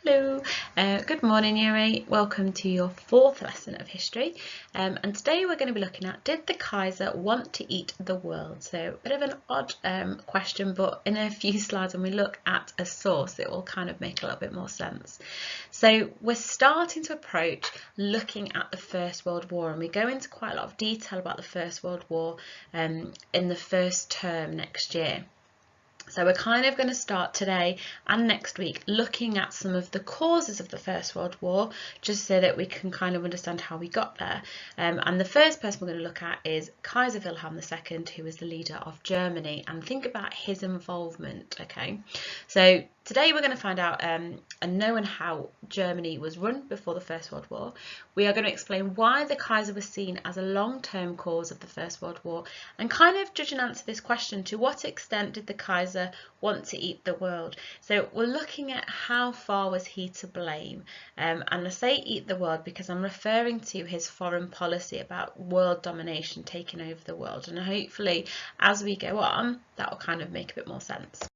Hello, good morning Year 8, welcome to your fourth lesson of history, and today we're going to be looking at, did the Kaiser want to eat the world? So a bit of an odd question, but in a few slides when we look at a source it will kind of make a little bit more sense. So we're starting to approach looking at the First World War, and we go into quite a lot of detail about the First World War in the first term next year. So we're kind of going to start today and next week looking at some of the causes of the First World War, just so that we can kind of understand how we got there. And the first person we're going to look at is Kaiser Wilhelm II, who was the leader of Germany, and think about his involvement. Okay, so today we're going to find out and know how Germany was run before the First World War. We are going to explain why the Kaiser was seen as a long-term cause of the First World War, and kind of judge and answer this question: to what extent did the Kaiser want to eat the world? So we're looking at how far was he to blame, and I say eat the world because I'm referring to his foreign policy about world domination, taking over the world, and hopefully as we go on that will kind of make a bit more sense.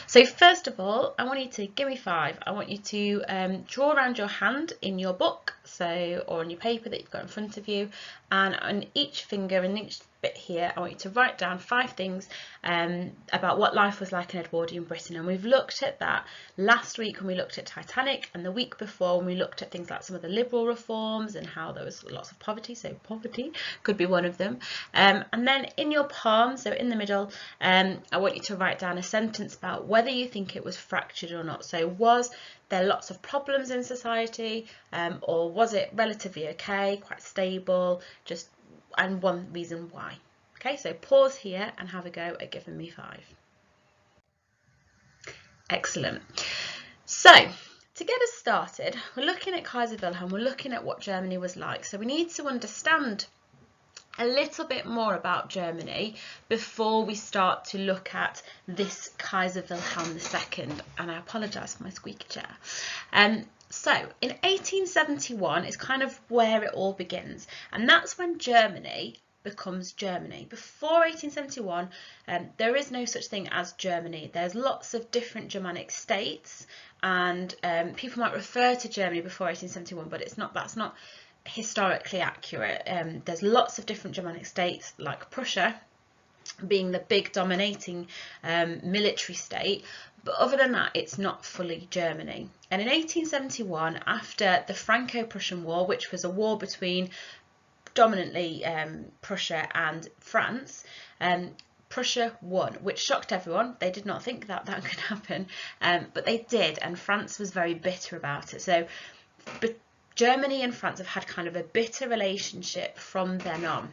So first of all, I want you to give me 5. I want you to draw around your hand in your book, or on your paper that you've got in front of you, and on each finger and each bit here I want you to write down 5 things about what life was like in Edwardian Britain. And we've looked at that last week when we looked at Titanic, and the week before when we looked at things like some of the liberal reforms and how there was lots of poverty, so poverty could be one of them. And then in your palm, so in the middle, I want you to write down a sentence about whether you think it was fractured or not. So was there lots of problems in society, or was it relatively okay, quite stable, and one reason why. Okay, so pause here and have a go at giving me 5. Excellent. So to get us started, we're looking at Kaiser Wilhelm, we're looking at what Germany was like. So we need to understand a little bit more about Germany before we start to look at this Kaiser Wilhelm II, and I apologise for my squeaky chair. So in 1871 is kind of where it all begins, and that's when Germany becomes Germany. Before 1871 there is no such thing as Germany. There's lots of different Germanic states, and people might refer to Germany before 1871, but that's not historically accurate. There's lots of different Germanic states, like Prussia being the big dominating military state, but other than that it's not fully Germany. And in 1871, after the Franco-Prussian War, which was a war between dominantly Prussia and France, Prussia won, which shocked everyone. They did not think that could happen, but they did, and France was very bitter about it. So Germany and France have had kind of a bitter relationship from then on.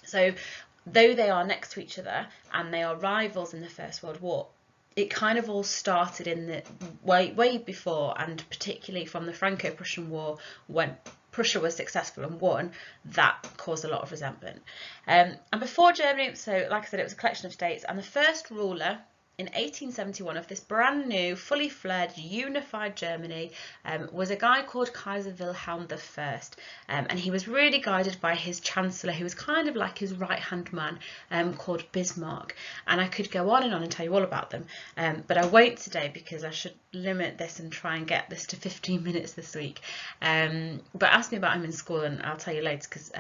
So though they are next to each other and they are rivals in the First World War, it kind of all started in the way before, and particularly from the Franco-Prussian War, when Prussia was successful and won, that caused a lot of resentment. And before Germany, so like I said, it was a collection of states, and the first ruler in 1871 of this brand new, fully fledged, unified Germany was a guy called Kaiser Wilhelm I, and he was really guided by his chancellor, who was kind of like his right-hand man, called Bismarck. And I could go on and tell you all about them, but I won't today because I should limit this and try and get this to 15 minutes this week. But ask me about him in school and I'll tell you later, because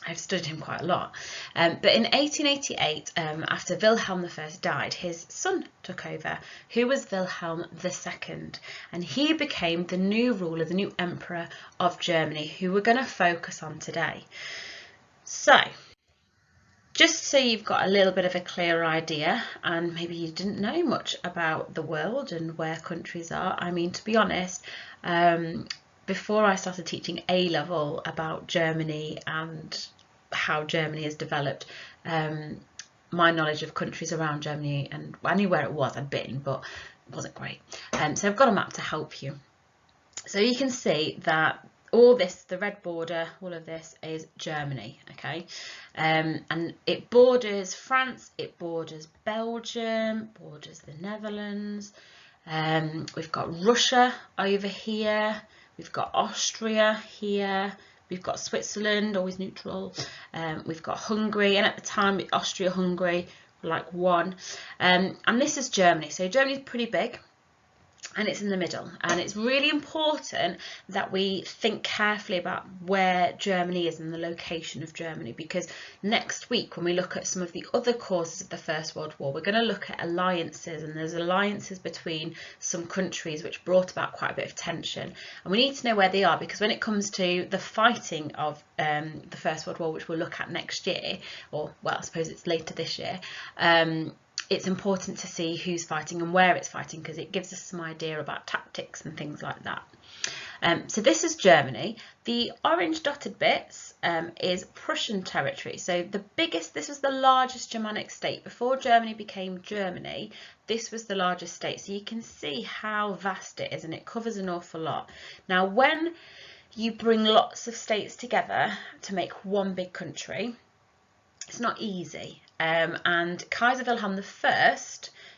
I've studied him quite a lot. But in 1888, after Wilhelm I died, his son took over, who was Wilhelm II, and he became the new ruler, the new emperor of Germany, who we're going to focus on today. So just so you've got a little bit of a clearer idea, and maybe you didn't know much about the world and where countries are. I mean, to be honest, before I started teaching A-level about Germany and how Germany has developed, my knowledge of countries around Germany, and I knew where it was, I'd been, but it wasn't great. So I've got a map to help you. So you can see that all this, the red border, all of this is Germany, okay? And it borders France, it borders Belgium, borders the Netherlands. We've got Russia over here. We've got Austria here, we've got Switzerland, always neutral, we've got Hungary, and at the time Austria-Hungary were like one, and this is Germany. So Germany's pretty big, and it's in the middle, and it's really important that we think carefully about where Germany is and the location of Germany, because next week when we look at some of the other causes of the First World War, we're going to look at alliances, and there's alliances between some countries which brought about quite a bit of tension, and we need to know where they are, because when it comes to the fighting of the First World War, which we'll look at next year, or well, I suppose it's later this year, it's important to see who's fighting and where it's fighting, because it gives us some idea about tactics and things like that. So this is Germany. The orange dotted bits is Prussian territory. So the biggest, this was the largest Germanic state. Before Germany became Germany, this was the largest state. So you can see how vast it is, and it covers an awful lot. Now, when you bring lots of states together to make one big country, it's not easy. And Kaiser Wilhelm I,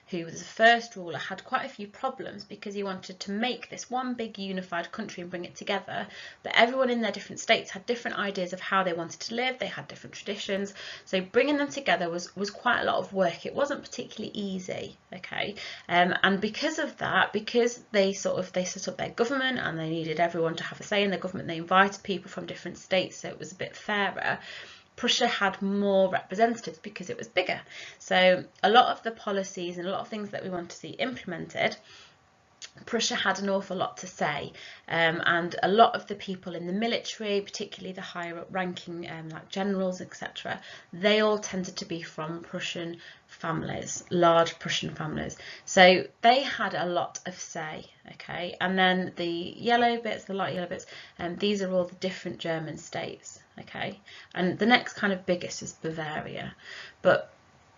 who was the first ruler, had quite a few problems because he wanted to make this one big unified country and bring it together, but everyone in their different states had different ideas of how they wanted to live. They had different traditions, so bringing them together was quite a lot of work. It wasn't particularly easy, okay, and because of that, because they set up their government and they needed everyone to have a say in the government, they invited people from different states, so it was a bit fairer. Prussia had more representatives because it was bigger. So a lot of the policies and a lot of things that we want to see implemented, Prussia had an awful lot to say, and a lot of the people in the military, particularly the higher up ranking like generals, etc., they all tended to be from Prussian families, large Prussian families. So they had a lot of say, okay. And then the yellow bits, the light yellow bits, these are all the different German states, okay. And the next kind of biggest is Bavaria, but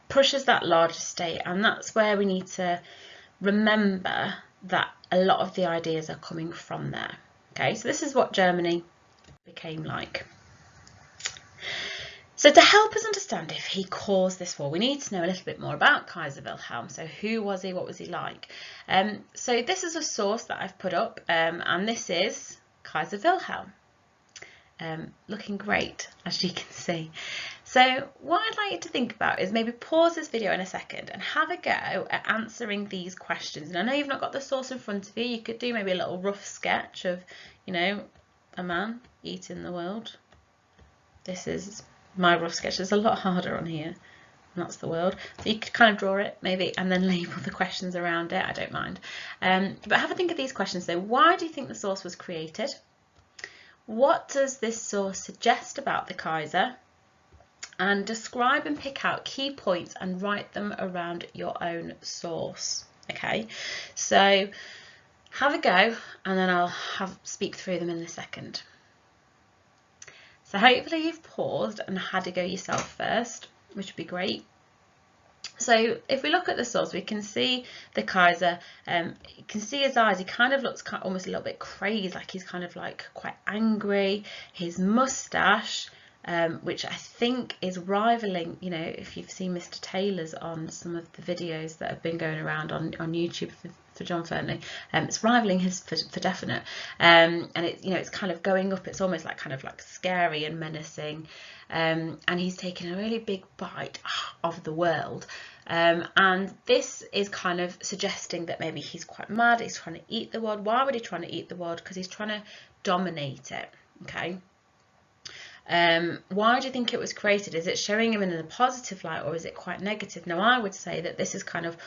Prussia's that largest state, and that's where we need to remember that a lot of the ideas are coming from there. Okay, so this is what Germany became like. So to help us understand if he caused this war, we need to know a little bit more about Kaiser Wilhelm. So who was he? What was he like? So this is a source that I've put up, and this is Kaiser Wilhelm. Looking great, as you can see. So what I'd like you to think about is maybe pause this video in a second and have a go at answering these questions. And I know you've not got the source in front of you. You could do maybe a little rough sketch of, you know, a man eating the world. This is my rough sketch. There's a lot harder on here. And that's the world. So you could kind of draw it maybe and then label the questions around it. I don't mind. But have a think of these questions. So why do you think the source was created? What does this source suggest about the Kaiser? And describe and pick out key points and write them around your own source. Okay, so have a go, and then I'll speak through them in a second. So hopefully you've paused and had a go yourself first, which would be great. So if we look at the source, we can see the Kaiser, you can see his eyes, he kind of looks almost a little bit crazed, like he's kind of like quite angry. His moustache, which I think is rivaling, you know, if you've seen Mr. Taylor's on some of the videos that have been going around on YouTube for John Fernley, it's rivaling his for definite, and it, you know, it's kind of going up, it's almost like kind of like scary and menacing, and he's taking a really big bite of the world, and this is kind of suggesting that maybe he's quite mad, he's trying to eat the world. Why would he try to eat the world? Because he's trying to dominate it, okay. Why do you think it was created? Is it showing him in a positive light, or is it quite negative? Now, I would say that this is kind of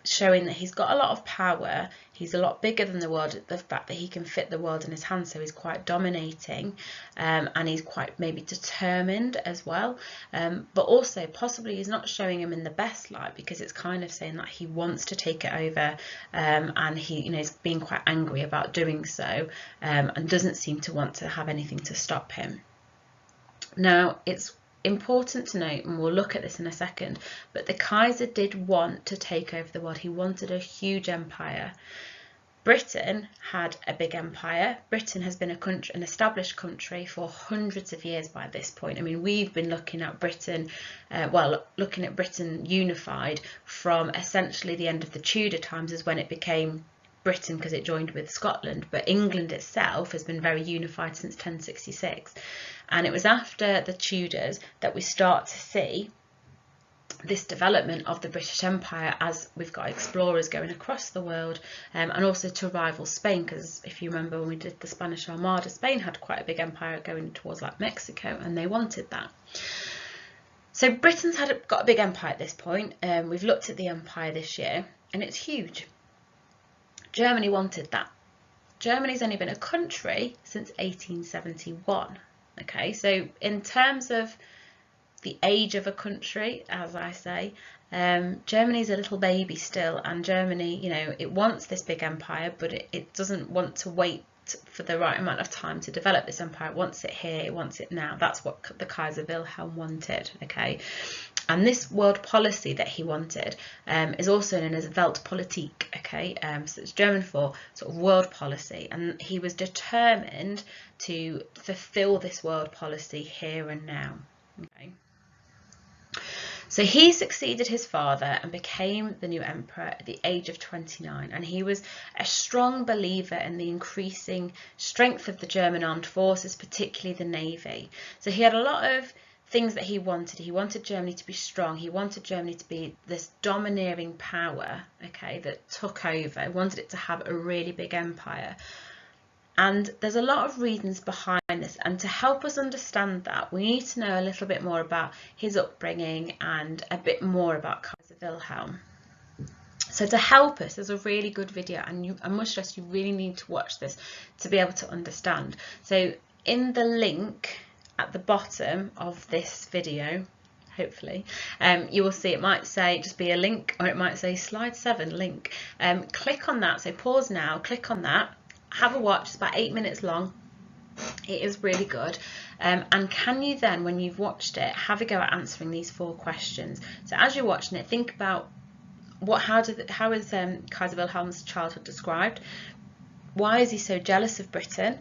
showing that he's got a lot of power, he's a lot bigger than the world, the fact that he can fit the world in his hands, so he's quite dominating, and he's quite maybe determined as well, but also possibly he's not showing him in the best light, because it's kind of saying that he wants to take it over, and he, you know, is being quite angry about doing so, and doesn't seem to want to have anything to stop him. Now, it's important to note, and we'll look at this in a second, but the Kaiser did want to take over the world. He wanted a huge empire. Britain had a big empire. Britain has been an established country for hundreds of years by this point. I mean, we've been looking at Britain, looking at Britain unified from essentially the end of the Tudor times is when it became Britain, because it joined with Scotland, but England itself has been very unified since 1066, and it was after the Tudors that we start to see this development of the British Empire as we've got explorers going across the world, and also to rival Spain, because if you remember when we did the Spanish Armada, Spain had quite a big empire going towards like Mexico, and they wanted that. So Britain's got a big empire at this point. We've looked at the empire this year and it's huge. Germany wanted that. Germany's only been a country since 1871. Okay, so in terms of the age of a country, as I say, Germany's a little baby still, and Germany, you know, it wants this big empire, but it doesn't want to wait for the right amount of time to develop this empire. It wants it here, it wants it now. That's what the Kaiser Wilhelm wanted, okay? And this world policy that he wanted is also known as Weltpolitik, okay? So it's German for sort of world policy, and he was determined to fulfill this world policy here and now, okay? So he succeeded his father and became the new emperor at the age of 29, and he was a strong believer in the increasing strength of the German armed forces, particularly the navy. So he had a lot of things that he wanted. He wanted Germany to be strong. He wanted Germany to be this domineering power, okay, that took over. He wanted it to have a really big empire. And there's a lot of reasons behind this, and to help us understand that, we need to know a little bit more about his upbringing and a bit more about Kaiser Wilhelm. So to help us, there's a really good video, and I must stress you really need to watch this to be able to understand. So in the link at the bottom of this video, hopefully, you will see it might say just be a link, or it might say slide 7 link. Click on that, so pause now, click on that. Have a watch, it's about 8 minutes long. It is really good. And can you then, when you've watched it, have a go at answering these 4 questions. So as you're watching it, think about how is Kaiser Wilhelm's childhood described? Why is he so jealous of Britain?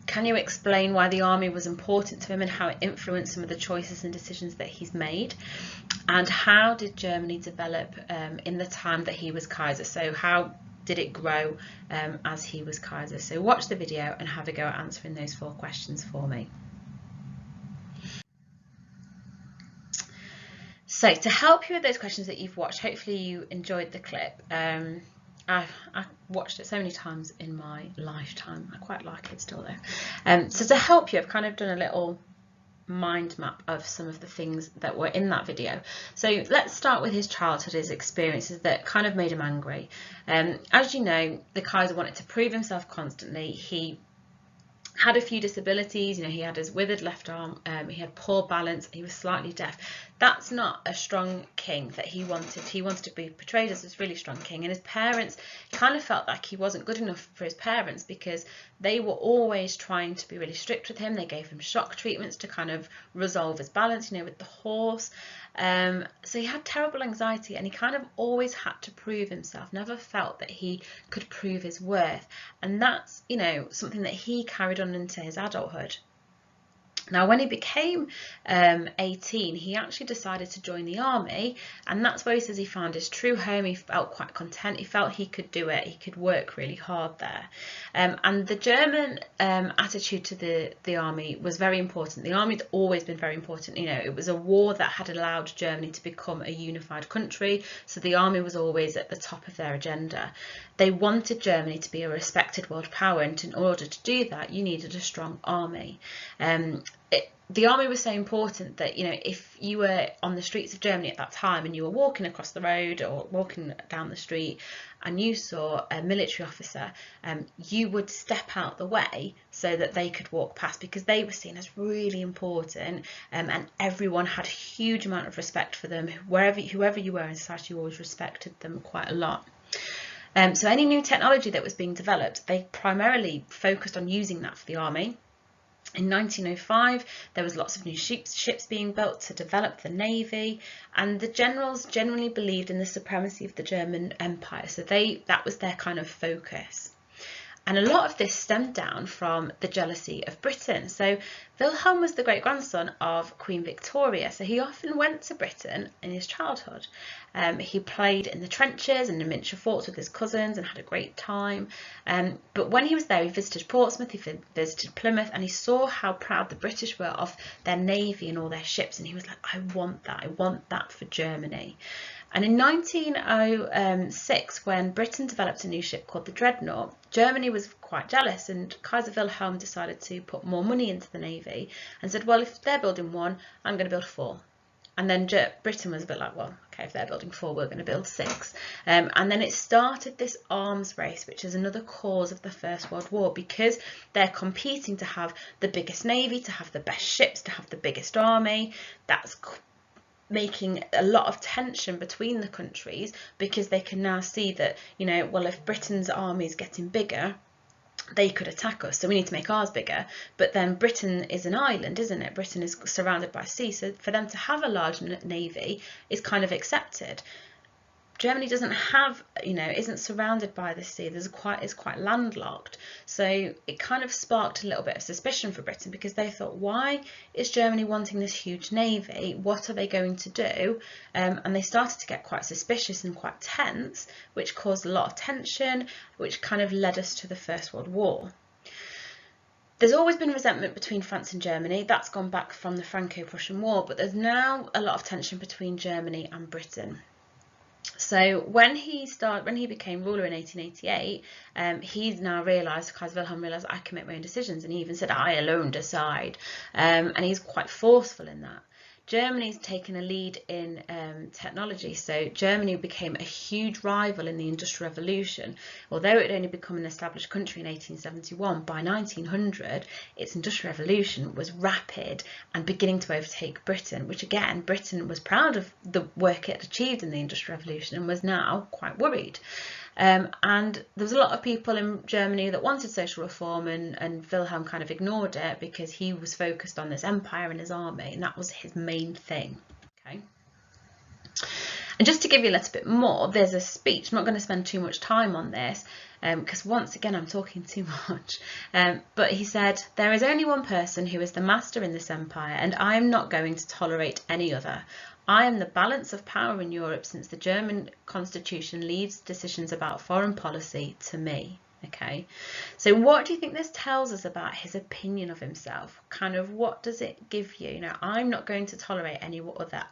Can you explain why the army was important to him and how it influenced some of the choices and decisions that he's made? And how did Germany develop in the time that he was Kaiser? So how did it grow as he was Kaiser? So watch the video and have a go at answering those 4 questions for me. So to help you with those questions that you've watched, hopefully you enjoyed the clip. I watched it so many times in my lifetime. I quite like it still though. So to help you, I've kind of done a little mind map of some of the things that were in that video. So let's start with his childhood, his experiences that kind of made him angry. As you know, the Kaiser wanted to prove himself constantly. He had a few disabilities, you know, he had his withered left arm, he had poor balance, he was slightly deaf. That's not a strong king that he wanted. He wanted to be portrayed as this really strong king, and his parents kind of felt like he wasn't good enough for his parents because they were always trying to be really strict with him. They gave him shock treatments to kind of resolve his balance, you know, with the horse. So he had terrible anxiety, and he kind of always had to prove himself, never felt that he could prove his worth. And that's, you know, something that he carried on into his adulthood. Now, when he became 18, he actually decided to join the army, and that's where he says he found his true home. He felt quite content. He felt he could do it. He could work really hard there. And the German attitude to the army was very important. The army had always been very important. You know, it was a war that had allowed Germany to become a unified country, so the army was always at the top of their agenda. They wanted Germany to be a respected world power, and in order to do that, you needed a strong army. The army was so important that, you know, if you were on the streets of Germany at that time and you were walking across the road or walking down the street and you saw a military officer, you would step out the way so that they could walk past, because they were seen as really important, and everyone had a huge amount of respect for them. Whoever you were in society, you always respected them quite a lot. So any new technology that was being developed, they primarily focused on using that for the army. In 1905, there was lots of new ships being built to develop the navy, and the generals genuinely believed in the supremacy of the German Empire. So that was their kind of focus. And a lot of this stemmed down from the jealousy of Britain. So Wilhelm was the great-grandson of Queen Victoria, so he often went to Britain in his childhood. He played in the trenches and in miniature forts with his cousins and had a great time. But when he was there, he visited Portsmouth, he visited Plymouth, and he saw how proud the British were of their navy and all their ships, and he was like, I want that for Germany. And in 1906, when Britain developed a new ship called the Dreadnought, Germany was quite jealous, and Kaiser Wilhelm decided to put more money into the navy and said, well, if they're building one, I'm going to build 4. And then Britain was a bit like, well, okay, if they're building 4, we're going to build 6. And then it started this arms race, which is another cause of the First World War, because they're competing to have the biggest navy, to have the best ships, to have the biggest army. That's making a lot of tension between the countries, because they can now see that, you know, well, if Britain's army is getting bigger, they could attack us, so we need to make ours bigger. But then Britain is an island, isn't it? Britain is surrounded by sea, so for them to have a large navy is kind of accepted. Germany doesn't have, you know, isn't surrounded by the sea. It's quite landlocked. So it kind of sparked a little bit of suspicion for Britain, because they thought, why is Germany wanting this huge navy? What are they going to do? And they started to get quite suspicious and quite tense, which caused a lot of tension, which kind of led us to the First World War. There's always been resentment between France and Germany. That's gone back from the Franco-Prussian War, but there's now a lot of tension between Germany and Britain. So when he became ruler in 1888, he's now realised, Kaiser Wilhelm realised, I can make my own decisions, and he even said, I alone decide, and he's quite forceful in that. Germany's taken a lead in technology, so Germany became a huge rival in the Industrial Revolution. Although it had only become an established country in 1871, by 1900 its Industrial Revolution was rapid and beginning to overtake Britain, which again, Britain was proud of the work it had achieved in the Industrial Revolution and was now quite worried. And there was a lot of people in Germany that wanted social reform, and Wilhelm kind of ignored it because he was focused on this empire and his army, and that was his main thing. Okay. And just to give you a little bit more, there's a speech. I'm not going to spend too much time on this because once again I'm talking too much. But he said, there is only one person who is the master in this empire, and I am not going to tolerate any other. I am the balance of power in Europe, since the German constitution leaves decisions about foreign policy to me. Okay, so what do you think this tells us about his opinion of himself? Kind of, what does it give you? You know, I'm not going to tolerate any other.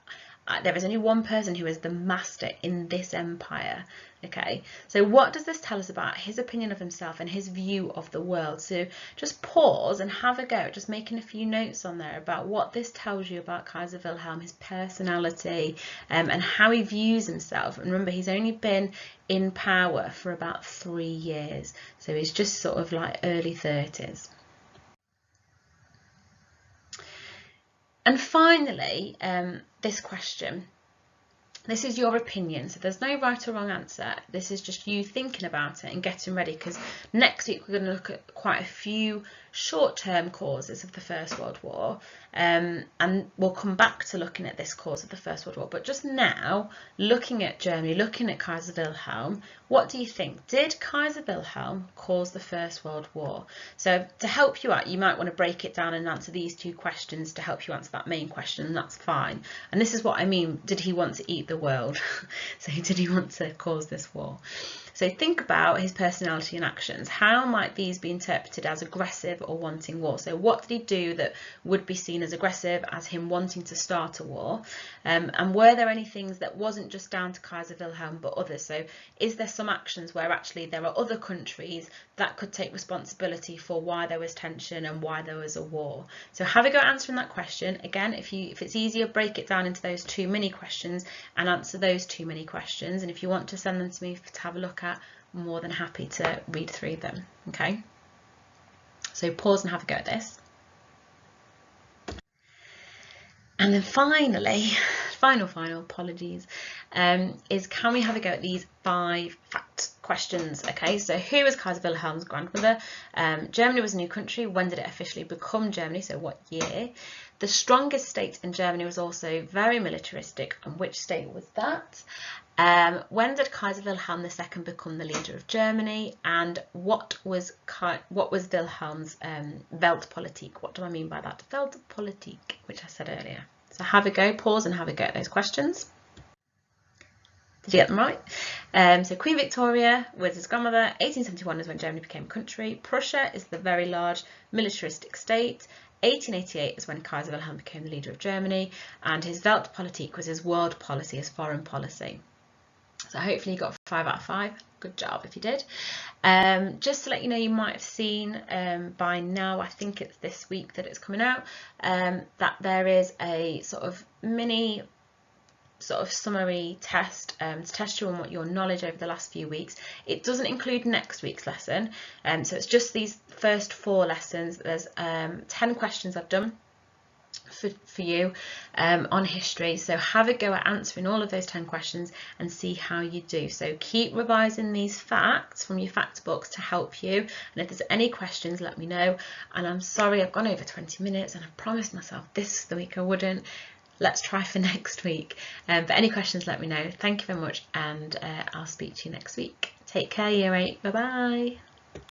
There is only one person who is the master in this empire. Okay, so what does this tell us about his opinion of himself and his view of the world? So just pause and have a go, just making a few notes on there about what this tells you about Kaiser Wilhelm, his personality, and how he views himself. And remember, he's only been in power for about 3 years, so he's just sort of like early 30s. And finally, this question. This is your opinion, so there's no right or wrong answer. This is just you thinking about it and getting ready, because next week we're going to look at quite a few short-term causes of the First World War, and we'll come back to looking at this cause of the First World War. But just now, looking at Germany, looking at Kaiser Wilhelm, what do you think? Did Kaiser Wilhelm cause the First World War? So to help you out, you might want to break it down and answer these 2 questions to help you answer that main question, and that's fine. And this is what I mean, did he want to eat the world? So did he want to cause this war? So think about his personality and actions. How might these be interpreted as aggressive or wanting war? So what did he do that would be seen as aggressive, as him wanting to start a war? And were there any things that wasn't just down to Kaiser Wilhelm but others? So is there some actions where actually there are other countries that could take responsibility for why there was tension and why there was a war? So have a go answering that question. Again, if it's easier, break it down into those 2 mini questions and answer those 2 mini questions. And if you want to send them to me to have a look at, I'm more than happy to read through them. Okay, so pause and have a go at this. And then finally, final apologies, is can we have a go at these 5 fact questions? Okay, so who was Kaiser Wilhelm's grandmother? Germany was a new country. When did it officially become Germany? So what year? The strongest state in Germany was also very militaristic, and which state was that? When did Kaiser Wilhelm II become the leader of Germany, and what was Wilhelm's Weltpolitik? What do I mean by that? Weltpolitik, which I said earlier. So have a go, pause and have a go at those questions. Did you get them right? So Queen Victoria was his grandmother. 1871 is when Germany became a country. Prussia is the very large militaristic state. 1888 is when Kaiser Wilhelm became the leader of Germany, and his Weltpolitik was his world policy, his foreign policy. So hopefully you got 5 out of 5. Good job if you did. Just to let you know, you might have seen by now, I think it's this week that it's coming out, that there is a sort of mini summary test to test you on what your knowledge over the last few weeks. It doesn't include next week's lesson, so it's just these first 4 lessons. There's 10 questions I've done for you on history, so have a go at answering all of those 10 questions and see how you do. So keep revising these facts from your fact books to help you, and if there's any questions, let me know. And I'm sorry I've gone over 20 minutes, and I promised myself this the week I wouldn't. Let's try for next week. But any questions, let me know. Thank you very much, and I'll speak to you next week. Take care, Year 8. Bye bye.